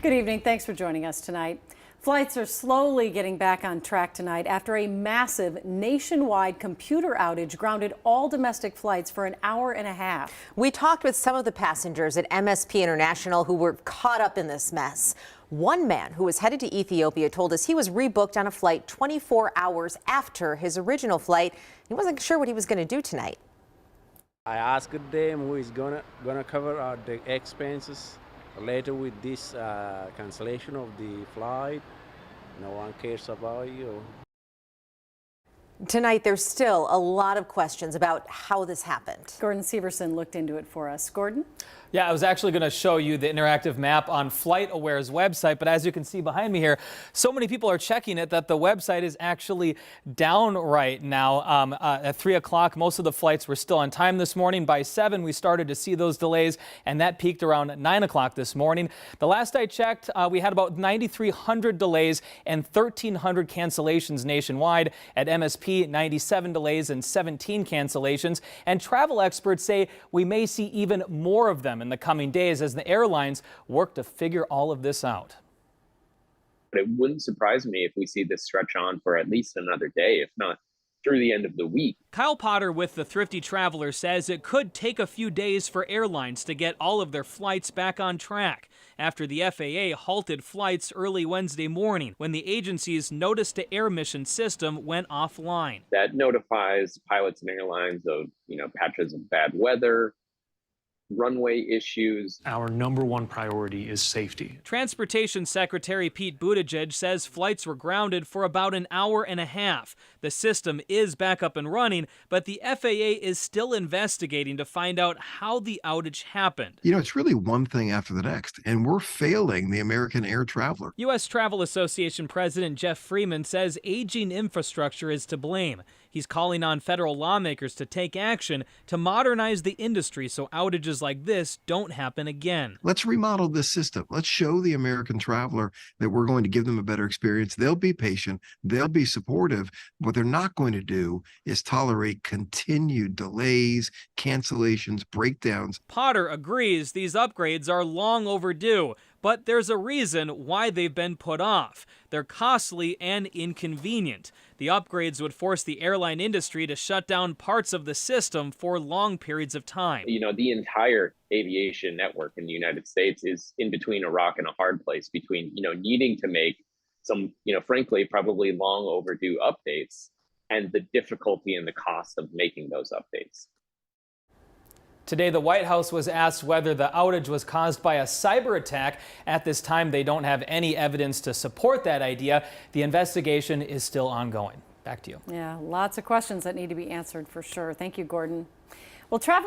Good evening. Thanks for joining us tonight. Flights are slowly getting back on track tonight after a massive nationwide computer outage grounded all domestic flights for an hour and a half. We talked with some of the passengers at MSP International who were caught up in this mess. One man who was headed to Ethiopia told us he was rebooked on a flight 24 hours after his original flight. He wasn't sure what he was going to do tonight. I asked them who is gonna cover the expenses later with this cancellation of the flight. No one cares about you. Tonight, there's still a lot of questions about how this happened. Gordon Severson looked into it for us. Gordon? Yeah, I was actually going to show you the interactive map on FlightAware's website, but as you can see behind me here, so many people are checking it that the website is actually down right now. At 3 o'clock, most of the flights were still on time this morning. By 7, we started to see those delays, and that peaked around 9 o'clock this morning. The last I checked, we had about 9,300 delays and 1,300 cancellations nationwide. At MSP, 97 delays and 17 cancellations. And travel experts say we may see even more of them in the coming days as the airlines work to figure all of this out. But it wouldn't surprise me if we see this stretch on for at least another day, if not through the end of the week. Kyle Potter with the Thrifty Traveler says it could take a few days for airlines to get all of their flights back on track after the FAA halted flights early Wednesday morning when the agency's notice-to-air mission system went offline. That notifies pilots and airlines of, patches of bad weather, runway issues. Our number one priority is safety. Transportation Secretary Pete Buttigieg says flights were grounded for about an hour and a half. The system is back up and running, but the FAA is still investigating to find out how the outage happened. It's really one thing after the next, and we're failing the American air traveler. U.S. Travel Association President Jeff Freeman says aging infrastructure is to blame. He's calling on federal lawmakers to take action to modernize the industry so outages like this don't happen again. Let's remodel this system. Let's show the American traveler that we're going to give them a better experience. They'll be patient. They'll be supportive. What they're not going to do is tolerate continued delays, cancellations, breakdowns. Potter agrees these upgrades are long overdue, but there's a reason why they've been put off. They're costly and inconvenient. The upgrades would force the airline industry to shut down parts of the system for long periods of time. The entire aviation network in the United States is in between a rock and a hard place between, needing to make some, frankly, probably long overdue updates and the difficulty and the cost of making those updates. Today, the White House was asked whether the outage was caused by a cyber attack. At this time, they don't have any evidence to support that idea. The investigation is still ongoing. Back to you. Yeah, lots of questions that need to be answered for sure. Thank you, Gordon. Well, traveling